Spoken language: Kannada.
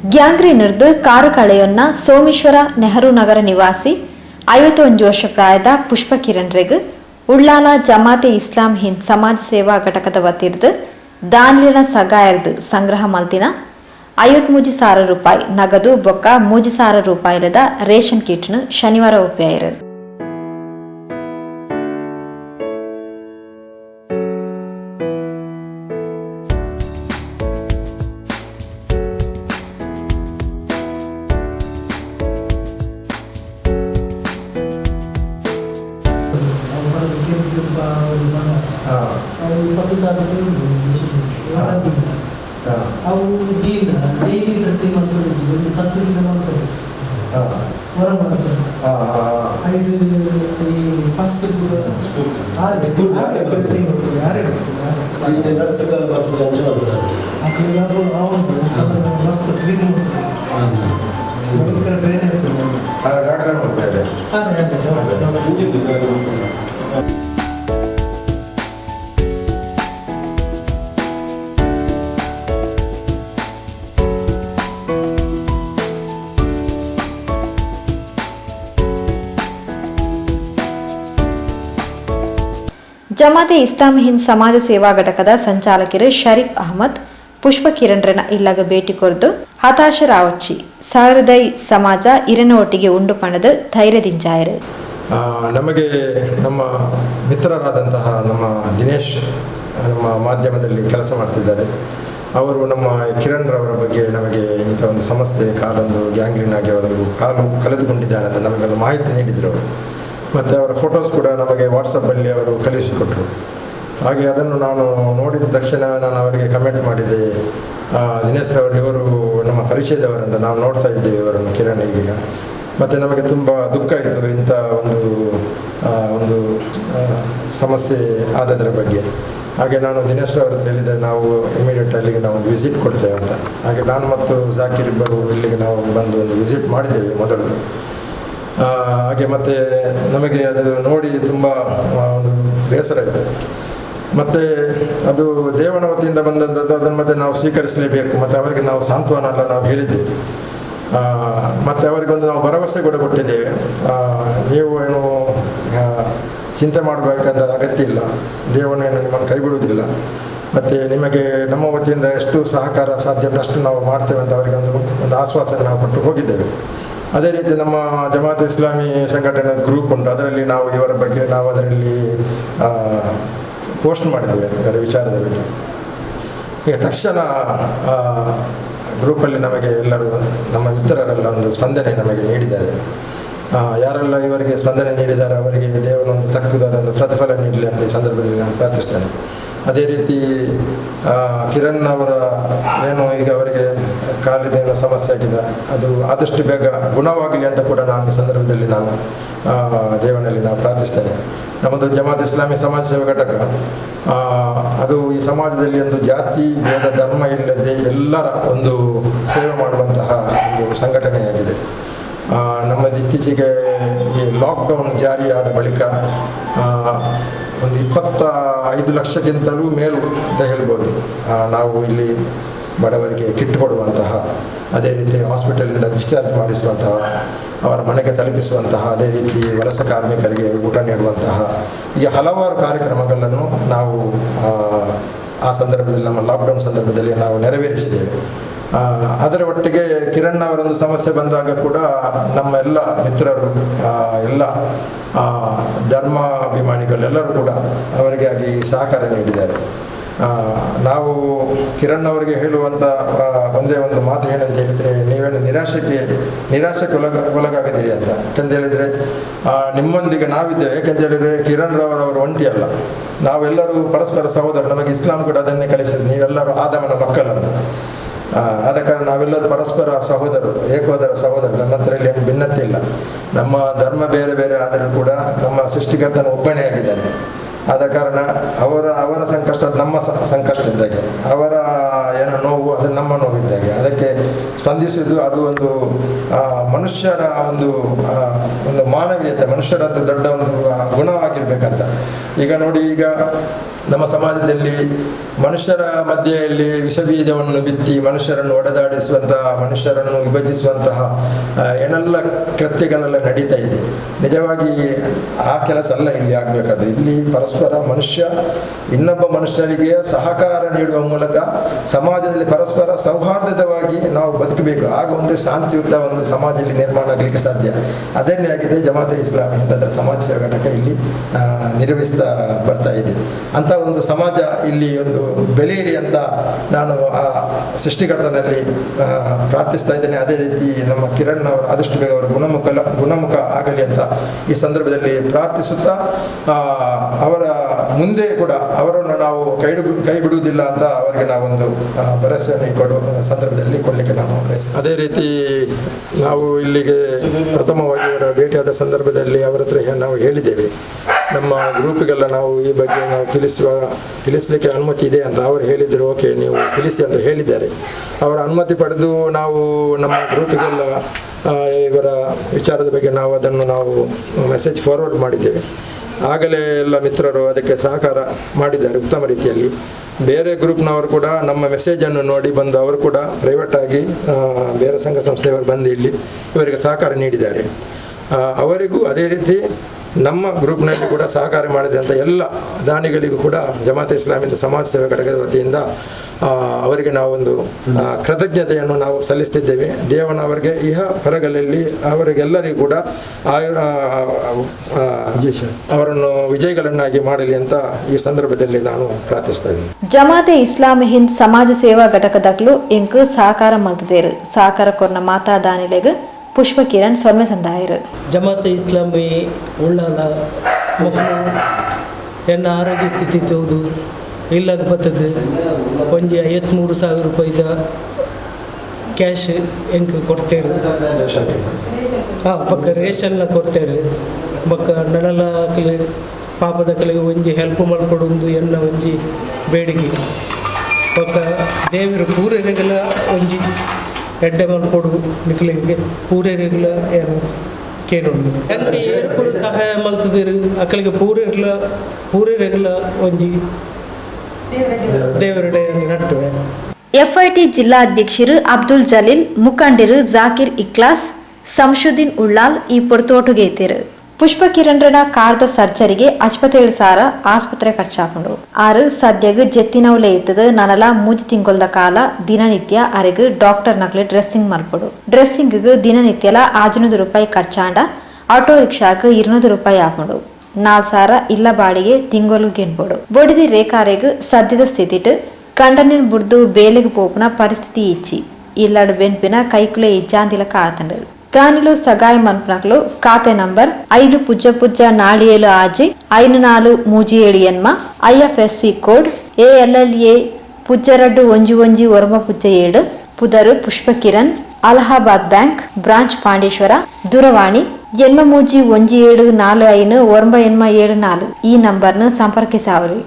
ಗ್ಯಾಂಗ್ರೀನರ್ದು ಕಾರು ಕಳೆಯೊನ್ನ ಸೋಮೇಶ್ವರ ನೆಹರು ನಗರ ನಿವಾಸಿ 51 ವರ್ಷ ಪ್ರಾಯದ ಪುಷ್ಪ ಕಿರಣ್ರೆಗ್ ಉಳ್ಳಾಲ ಜಮಾತೆ ಇಸ್ಲಾಂ ಹಿಂದ್ ಸಮಾಜ ಸೇವಾ ಘಟಕದ ವತಿರ್ದು ದಾನಿಲಿನ ಸಗಾಯರ್ದು ಸಂಗ್ರಹ ಮಲ್ತಿನ 53,000 ರೂಪಾಯಿ ನಗದು ಬೊಕ್ಕ 3,000 ರೂಪಾಯಿಲದ ರೇಷನ್ ಕಿಟ್ನು ಶನಿವಾರ ಒಪ್ಪಿಯಾಯಿರು. ಡೈಲಿ ಡ್ರೆಸ್ಸಿಂಗ್ ಮಾಡ್ತಾರೆ, ಒಂದು 10 ದಿನ ಮಾಡ್ತಾರೆ, ಹೊರ ಮಾಡ್ತಾರೆ. ಐದು ಈ ಬಸ್ ಕೂಡ ಡ್ರೆಸ್ಸಿಂಗ್ ಯಾರೇ ಮಸ್ತ್ ಕ್ಲೀನ್ ಮಾಡ್ತಾರೆ, ಬೇರೆ ಜಮಾತೆ ಇಸ್ಲಾಂ ಹಿಂದ್ ಸಮಾಜ ಸೇವಾ ಘಟಕದ ಸಂಚಾಲಕರು ಶರೀಫ್ ಅಹಮದ್ ಪುಷ್ಪ ಕಿರಣ್ರನ ಇಲ್ಲಗ ಭೇಟಿ ಕೊರ್ದು ಹತಾಶರಾವಚ್ಚಿ ಸಹೃದಯ ಸಮಾಜ ಇರನ ಒಟ್ಟಿಗೆ ಉಂಡು ಪಣದು ಧೈರ್ಯದಿಂಜಾಯರು. ನಮಗೆ ನಮ್ಮ ಮಿತ್ರರಾದಂತಹ ನಮ್ಮ ದಿನೇಶ್ ನಮ್ಮ ಮಾಧ್ಯಮದಲ್ಲಿ ಕೆಲಸ ಮಾಡ್ತಿದ್ದಾರೆ. ಅವರು ನಮ್ಮ ಕಿರಣ್ರವರ ಬಗ್ಗೆ ನಮಗೆ ಇಂಥ ಒಂದು ಸಮಸ್ಯೆ ಕಾಲೊಂದು ಗ್ಯಾಂಗ್ರೀನ್ ಆಗಿ ಅವರೊಂದು ಕಾಲು ಕಳೆದುಕೊಂಡಿದ್ದಾರೆ ಅಂತ ನಮಗೊಂದು ಮಾಹಿತಿ ನೀಡಿದರು. ಮತ್ತು ಅವರ ಫೋಟೋಸ್ ಕೂಡ ನಮಗೆ ವಾಟ್ಸಪ್ಪಲ್ಲಿ ಅವರು ಕಳುಹಿಸಿಕೊಟ್ರು. ಹಾಗೆ ಅದನ್ನು ನಾನು ನೋಡಿದ ತಕ್ಷಣ ನಾನು ಅವರಿಗೆ ಕಮೆಂಟ್ ಮಾಡಿದೆ, ದಿನೇಶ್ ರವರು ಇವರು ನಮ್ಮ ಪರಿಚಯದವರಂತ ನಾವು ನೋಡ್ತಾ ಇದ್ದೇವೆ ಇವರನ್ನು ಕಿರಣ್ ಈಗ. ಮತ್ತು ನಮಗೆ ತುಂಬ ದುಃಖ ಇತ್ತು ಇಂಥ ಒಂದು ಸಮಸ್ಯೆ ಆದದರ ಬಗ್ಗೆ. ಹಾಗೆ ನಾನು ದಿನೇಶ್ ರವರನ್ನು ಹೇಳಿದೆ, ನಾವು ಇಮಿಡಿಯೇಟ್ ಅಲ್ಲಿಗೆ ನಾವು ಒಂದು ವಿಸಿಟ್ ಕೊಡ್ತೇವೆ ಅಂತ. ಹಾಗೆ ನಾನು ಮತ್ತು ಜಾಕಿರ್ ಇಬ್ಬರು ಇಲ್ಲಿಗೆ ನಾವು ಬಂದು ಒಂದು ವಿಸಿಟ್ ಮಾಡಿದ್ದೇವೆ ಮೊದಲು. ಹಾಗೆ ಮತ್ತು ನಮಗೆ ಅದು ನೋಡಿ ತುಂಬ ಒಂದು ಬೇಸರ ಇತ್ತು. ಮತ್ತು ಅದು ದೇವನ ವತಿಯಿಂದ ಬಂದಂಥದ್ದು, ಅದನ್ನು ಮತ್ತೆ ನಾವು ಸ್ವೀಕರಿಸಲೇಬೇಕು. ಮತ್ತು ಅವರಿಗೆ ನಾವು ಸಾಂತ್ವನ ಎಲ್ಲ ನಾವು ಹೇಳಿದ್ದೇವೆ. ಮತ್ತು ಅವರಿಗೊಂದು ನಾವು ಭರವಸೆ ಕೂಡ ಕೊಟ್ಟಿದ್ದೇವೆ, ನೀವು ಏನು ಚಿಂತೆ ಮಾಡಬೇಕಂತ ಅಗತ್ಯ ಇಲ್ಲ, ದೇವನೇನು ನಿಮ್ಮನ್ನು ಕೈಬಿಡುವುದಿಲ್ಲ, ಮತ್ತು ನಿಮಗೆ ನಮ್ಮ ವತಿಯಿಂದ ಎಷ್ಟು ಸಹಕಾರ ಸಾಧ್ಯವಷ್ಟು ನಾವು ಮಾಡ್ತೇವೆ ಅಂತ ಅವರಿಗೊಂದು ಆಶ್ವಾಸನೆ ನಾವು ಕೊಟ್ಟು ಹೋಗಿದ್ದೇವೆ. ಅದೇ ರೀತಿ ನಮ್ಮ ಜಮಾತ್ ಇಸ್ಲಾಮಿ ಸಂಘಟನೆ ಗ್ರೂಪ್ ಉಂಟು, ಅದರಲ್ಲಿ ನಾವು ಇವರ ಬಗ್ಗೆ ನಾವು ಅದರಲ್ಲಿ ಪೋಸ್ಟ್ ಮಾಡಿದ್ದೇವೆ ಇದರ ವಿಚಾರದ ಬಗ್ಗೆ. ಈಗ ತಕ್ಷಣ ಗ್ರೂಪಲ್ಲಿ ನಮಗೆ ಎಲ್ಲರೂ ನಮ್ಮ ಮಿತ್ರರೆಲ್ಲ ಒಂದು ಸ್ಪಂದನೆ ನಮಗೆ ನೀಡಿದ್ದಾರೆ. ಯಾರೆಲ್ಲ ಇವರಿಗೆ ಸ್ಪಂದನೆ ನೀಡಿದ್ದಾರೆ ಅವರಿಗೆ ದೇವರೊಂದು ತಕ್ಕದಾದ ಪ್ರತಿಫಲ ನೀಡಲಿ ಅಂತ ಈ ಸಂದರ್ಭದಲ್ಲಿ ನಾನು ಪ್ರಾರ್ಥಿಸ್ತೇನೆ. ಅದೇ ರೀತಿ ಕಿರಣ್ ಅವರ ಏನು ಈಗ ಅವರಿಗೆ ಕಾಲಿದೇನೋ ಸಮಸ್ಯೆ ಆಗಿದೆ, ಅದು ಆದಷ್ಟು ಬೇಗ ಗುಣವಾಗಲಿ ಅಂತ ಕೂಡ ನಾನು ಈ ಸಂದರ್ಭದಲ್ಲಿ ನಾನು ದೇವನಲ್ಲಿ ನಾನು ಪ್ರಾರ್ಥಿಸ್ತೇನೆ. ನಮ್ಮದು ಜಮಾತ್ ಇಸ್ಲಾಮಿ ಸಮಾಜ ಸೇವಾ ಘಟಕ ಅದು ಈ ಸಮಾಜದಲ್ಲಿ ಒಂದು ಜಾತಿ ಭೇದ ಧರ್ಮ ಇಲ್ಲದೆ ಎಲ್ಲರ ಒಂದು ಸೇವೆ ಮಾಡುವಂತಹ ಒಂದು ಸಂಘಟನೆಯಾಗಿದೆ. ನಮ್ಮದು ಇತ್ತೀಚೆಗೆ ಈ ಲಾಕ್ಡೌನ್ ಜಾರಿಯಾದ ಬಳಿಕ ಒಂದು 25 ಲಕ್ಷಕ್ಕಿಂತಲೂ ಮೇಲೂ ಅಂತ ಹೇಳ್ಬೋದು ನಾವು ಇಲ್ಲಿ ಬಡವರಿಗೆ ಕಿಟ್ ಕೊಡುವಂತಹ, ಅದೇ ರೀತಿ ಹಾಸ್ಪಿಟಲಿಂದ ಡಿಸ್ಚಾರ್ಜ್ ಮಾಡಿಸುವಂತಹ, ಅವರ ಮನೆಗೆ ತಲುಪಿಸುವಂತಹ, ಅದೇ ರೀತಿ ವಲಸೆ ಕಾರ್ಮಿಕರಿಗೆ ಊಟ ನೀಡುವಂತಹ ಹೀಗೆ ಹಲವಾರು ಕಾರ್ಯಕ್ರಮಗಳನ್ನು ನಾವು ಆ ಸಂದರ್ಭದಲ್ಲಿ ನಮ್ಮ ಲಾಕ್ಡೌನ್ ಸಂದರ್ಭದಲ್ಲಿ ನಾವು ನೆರವೇರಿಸಿದ್ದೇವೆ. ಅದರ ಒಟ್ಟಿಗೆ ಕಿರಣ್ ಅವರೊಂದು ಸಮಸ್ಯೆ ಬಂದಾಗ ಕೂಡ ನಮ್ಮ ಎಲ್ಲ ಮಿತ್ರರು ಎಲ್ಲ ಧರ್ಮಾಭಿಮಾನಿಗಳೆಲ್ಲರೂ ಕೂಡ ಅವರಿಗಾಗಿ ಸಹಕಾರ ನೀಡಿದ್ದಾರೆ. ನಾವು ಕಿರಣ್ ಅವರಿಗೆ ಹೇಳುವಂಥ ಒಂದೇ ಒಂದು ಮಾತು ಏನಂತ ಹೇಳಿದರೆ, ನೀವೇನು ನಿರಾಶಕ್ಕೆ ಒಳಗಾಗದಿರಿ ಅಂತ. ಯಾಕೆಂತ ಹೇಳಿದರೆ ನಿಮ್ಮೊಂದಿಗೆ ನಾವಿದ್ದೇವೆ. ಯಾಕೆಂತ ಹೇಳಿದರೆ ಕಿರಣ್ ರವರವರು ಒಂಟಿಯಲ್ಲ, ನಾವೆಲ್ಲರೂ ಪರಸ್ಪರ ಸಹೋದರ. ನಮಗೆ ಇಸ್ಲಾಂ ಕೂಡ ಅದನ್ನೇ ಕಲಿಸಿದೆ, ನೀವೆಲ್ಲರೂ ಆದಮನ ಮಕ್ಕಳಂತ. ಆದ ಕಾರಣ ನಾವೆಲ್ಲರೂ ಪರಸ್ಪರ ಸಹೋದರರು, ಏಕೋದರ ಸಹೋದರರು. ನನ್ನ ಹತ್ರ ಇಲ್ಲಿ ಏನು ಭಿನ್ನತೆ ಇಲ್ಲ. ನಮ್ಮ ಧರ್ಮ ಬೇರೆ ಬೇರೆ ಆದರೂ ಕೂಡ ನಮ್ಮ ಸೃಷ್ಟಿಕರ್ತನ ಒಬ್ಬನೇ ಆಗಿದ್ದಾನೆ. ಆದ ಕಾರಣ ಅವರ ಸಂಕಷ್ಟ ನಮ್ಮ ಸಂಕಷ್ಟ ಇದ್ದಾಗೆ, ಅವರ ಏನೋ ನೋವು ಅದು ನಮ್ಮ ನೋವಿದ್ದಾಗೆ. ಅದಕ್ಕೆ ಸ್ಪಂದಿಸುವುದು ಅದು ಒಂದು ಮನುಷ್ಯರ ಒಂದು ಮಾನವೀಯತೆ, ಮನುಷ್ಯರ ಒಂದು ದೊಡ್ಡ ಒಂದು ಗುಣವಾಗಿರ್ಬೇಕಂತ. ಈಗ ನೋಡಿ, ಈಗ ನಮ್ಮ ಸಮಾಜದಲ್ಲಿ ಮನುಷ್ಯರ ಮಧ್ಯೆಯಲ್ಲಿ ವಿಷಬೀಜವನ್ನು ಬಿತ್ತಿ ಮನುಷ್ಯರನ್ನು ಒಡೆದಾಡಿಸುವಂತಹ, ಮನುಷ್ಯರನ್ನು ವಿಭಜಿಸುವಂತಹ ಏನೆಲ್ಲ ಕೃತ್ಯಗಳೆಲ್ಲ ನಡೀತಾ ಇದೆ. ನಿಜವಾಗಿ ಆ ಕೆಲಸ ಅಲ್ಲ ಇಲ್ಲಿ ಆಗಬೇಕಾದ. ಇಲ್ಲಿ ಪರಸ್ಪರ ಮನುಷ್ಯ ಇನ್ನೊಬ್ಬ ಮನುಷ್ಯರಿಗೆ ಸಹಕಾರ ನೀಡುವ ಮೂಲಕ ಸಮಾಜದಲ್ಲಿ ಪರಸ್ಪರ ಸೌಹಾರ್ದವಾಗಿ ನಾವು ಬದುಕಬೇಕು. ಆಗ ಒಂದು ಶಾಂತಿಯುತ ಒಂದು ಸಮಾಜದಲ್ಲಿ ನಿರ್ಮಾಣ ಆಗಲಿಕ್ಕೆ ಸಾಧ್ಯ. ಅದನ್ನೇ ಆಗಿದೆ ಜಮಾತೆ ಇಸ್ಲಾಮಿ ಅಂತಂದರೆ ಸಮಾಜ ಸೇವಾ ಘಟಕ ಇಲ್ಲಿ ನಿರ್ವಹಿಸ್ತಾ ಬರ್ತಾ ಇದೆ. ಅಂತ ಒಂದು ಸಮಾಜ ಇಲ್ಲಿ ಒಂದು ಬೆಳೆಯಲಿ ಅಂತ ನಾನು ಆ ಸೃಷ್ಟಿಕರ್ತನಲ್ಲಿ ಪ್ರಾರ್ಥಿಸ್ತಾ ಇದ್ದೇನೆ. ಅದೇ ರೀತಿ ನಮ್ಮ ಕಿರಣ್ ಅವರು ಆದಷ್ಟು ಬೇಗ ಅವರು ಗುಣಮುಖ ಆಗಲಿ ಅಂತ ಈ ಸಂದರ್ಭದಲ್ಲಿ ಪ್ರಾರ್ಥಿಸುತ್ತಾ, ಅವರ ಮುಂದೆ ಕೂಡ ಅವರನ್ನು ನಾವು ಕೈ ಬಿಡುವುದಿಲ್ಲ ಅಂತ ಅವರಿಗೆ ನಾವೊಂದು ಭರವಸೆಯನ್ನು ಕೊಡುವ ಸಂದರ್ಭದಲ್ಲಿ ಕೊಡಲಿಕ್ಕೆ ನಾವು ಅದೇ ರೀತಿ ನಾವು ಇಲ್ಲಿಗೆ ಪ್ರಥಮವಾಗಿ ಅವರ ಭೇಟಿಯಾದ ಸಂದರ್ಭದಲ್ಲಿ ಅವರ ಹತ್ರ ನಾವು ಹೇಳಿದ್ದೇವೆ, ನಮ್ಮ ಗ್ರೂಪಿಗೆಲ್ಲ ನಾವು ಈ ಬಗ್ಗೆ ನಾವು ತಿಳಿಸಲಿಕ್ಕೆ ಅನುಮತಿ ಇದೆ ಅಂತ ಅವರು ಹೇಳಿದರು. ಓಕೆ, ನೀವು ತಿಳಿಸಿ ಅಂತ ಹೇಳಿದ್ದಾರೆ. ಅವರ ಅನುಮತಿ ಪಡೆದು ನಾವು ನಮ್ಮ ಗ್ರೂಪಿಗೆಲ್ಲ ಇವರ ವಿಚಾರದ ಬಗ್ಗೆ ನಾವು ಮೆಸೇಜ್ ಫಾರ್ವರ್ಡ್ ಮಾಡಿದ್ದೇವೆ. ಆಗಲೇ ಎಲ್ಲ ಮಿತ್ರರು ಅದಕ್ಕೆ ಸಹಕಾರ ಮಾಡಿದ್ದಾರೆ ಉತ್ತಮ ರೀತಿಯಲ್ಲಿ. ಬೇರೆ ಗ್ರೂಪ್ನವರು ಕೂಡ ನಮ್ಮ ಮೆಸೇಜನ್ನು ನೋಡಿ ಬಂದು ಅವರು ಕೂಡ ಪ್ರೈವೇಟಾಗಿ ಬೇರೆ ಸಂಘ ಸಂಸ್ಥೆಯವರು ಬಂದು ಇಲ್ಲಿ ಇವರಿಗೆ ಸಹಕಾರ ನೀಡಿದ್ದಾರೆ. ಅವರಿಗೂ ಅದೇ ರೀತಿ ನಮ್ಮ ಗ್ರೂಪ್ನಲ್ಲಿ ಕೂಡ ಸಹಕಾರ ಮಾಡಿದಂಥ ಎಲ್ಲ ದಾನಿಗಳಿಗೂ ಕೂಡ ಜಮಾತೆ ಇಸ್ಲಾಮಿಯಿಂದ ಸಮಾಜ ಸೇವಾ ಘಟಕದ ವತಿಯಿಂದ ಅವರಿಗೆ ನಾವೊಂದು ಕೃತಜ್ಞತೆಯನ್ನು ನಾವು ಸಲ್ಲಿಸ್ತಿದ್ದೇವೆ. ದೇವನ ಅವರಿಗೆ ಇಹ ಪರಗಳಲ್ಲಿ ಅವರಿಗೆಲ್ಲರಿಗೂ ಕೂಡ ಅವರನ್ನು ವಿಜಯಗಳನ್ನಾಗಿ ಮಾಡಲಿ ಅಂತ ಈ ಸಂದರ್ಭದಲ್ಲಿ ನಾನು ಪ್ರಾರ್ಥಿಸ್ತಾ ಇದ್ದೇನೆ. ಜಮಾತೆ ಇಸ್ಲಾಮಿ ಹಿಂದ್ ಸಮಾಜ ಸೇವಾ ಘಟಕದಾಗಲು ಎಂಕು ಸಹಕಾರ ಮಲ್ತದೇರು ಸಹಕಾರ ಕೊರ್ನ ಮಾತಾ ದಾನಿಲೆಗ್ ಪುಷ್ಪ ಕಿರಣ್ ಸೊನ್ನೆ ಸಂದಾಯರು. ಜಮಾತೆ ಇಸ್ಲಾಮಿ ಉಳ್ಳಾಲ ಮಕ್ಕಳು ಎನ್ನ ಆರೋಗ್ಯ ಸ್ಥಿತಿ ತೋದು ಇಲ್ಲಾಗ ಬರ್ತದೆ. ಒಂಜಿ 53,000 ರೂಪಾಯಿದ ಕ್ಯಾಶ್ ಎಂಕ್ ಕೊಡ್ತೇವೆ. ಪಕ್ಕ ರೇಷನ್ನ ಕೊಡ್ತೇವೆ. ಬಕ್ಕ ನಡಲಕ್ಲೆ ಪಾಪದಕ್ಲಿಗೆ ಒಂಜಿ ಹೆಲ್ಪ್ ಮಲ್ಪಡೊಂದು ಎನ್ನ ಒಂಜಿ ಬೇಡಿಕೆ. ಬಕ್ಕ ದೇವರ ಪೂರೈರೆಗಲ ಒಂಜಿ ಎಡ್ಡೆ ಮಲ್ಪಡು ನಿಕ್ಲಿಗೆ ಪೂರೈರೆಗಲ ಏನು ಕೇಳುಂಡು ಎಂಕೆ ಏರ್ಪುರ ಸಹಾಯ ಮಲ್ತದಿರು ಅಕ್ಕಲಿಗೆ ಪೂರೈರೆಗಲ ಒಂಜಿ ದೇವರಡೆ ನಟ್ಟುವೆ. ಎಫ್ಐಟಿ ಜಿಲ್ಲಾ ಅಧ್ಯಕ್ಷರು ಅಬ್ದುಲ್ ಜಲೀಲ್, ಮುಖಂಡರು ಜಾಕಿರ್ ಇಕ್ಲಾಸ್, ಸಂಶುದ್ದೀನ್ ಉಳ್ಳಾಲ್ ಈ ಪೊರ್ತೋಟುಗೇತಿರು. ಪುಷ್ಪ ಕಿರಣ್ರನ ಕಾರ್ದ ಸರ್ಜರಿಗೆ 57,000 ಆಸ್ಪತ್ರೆ ಖರ್ಚಾಪುಂಡು. ಆರು ಸದ್ಯಗ್ ಜೆತ್ತಿನವ್ಲೆ ಇತ್ತದ ನನಲ 3 ತಿಂಗೊಲ್ದ ಕಾಲ ದಿನನಿತ್ಯ ಅರೆಗ್ ಡಾಕ್ಟರ್ ನಕ್ಲೆ ಡ್ರೆಸ್ಸಿಂಗ್ ಮಲ್ಪಡು. ಡ್ರೆಸ್ಸಿಂಗ್ ದಿನನಿತ್ಯಲ 500 ರೂಪಾಯಿ ಖರ್ಚಾಂಡ. ಆಟೋ ರಿಕ್ಷಾಕ್ 200 ರೂಪಾಯಿ ಆಪುಂಡು. 4,000 ಇಲ್ಲ ಬಾಡಿಗೆ ತಿಂಗೊಲು ಗೆನ್ಬೋಡು. ಬೊಡಿದಿ ರೇಖಾರೆಗ್ ಸದ್ಯದ ಸ್ಥಿತಿಟ್ ಕಂಡನಿನ್ ಬುಡ್ದು ಬೇಲೆಗ್ ಪೋಪುನ ಪರಿಸ್ಥಿತಿ ಇಚ್ಚಿ ಇಲ್ಲಡ್ ಬೆನ್ಪಿನ ಕೈಕುಲೆ ಇಜ್ಜಾಂದಿಲ ಕಾತಂಡು. ದಾನಿಲು ಸಗಾಯ ಮನ್ಪನಕ್ಲು ಖಾತೆ ನಂಬರ್ 5 ಆಜಿ 5437 ಎನ್ಮ IFSC ಕೋಡ್ ALLA 0211 ಪುದರು ಪುಷ್ಪ ಕಿರಣ್, ಅಲಹಾಬಾದ್ ಬ್ಯಾಂಕ್ ಬ್ರಾಂಚ್ ಪಾಂಡೇಶ್ವರ. ದೂರವಾಣಿ 8317459874 ಈ ನಂಬರ್ನ ಸಂಪರ್ಕಿಸಾವರಿ.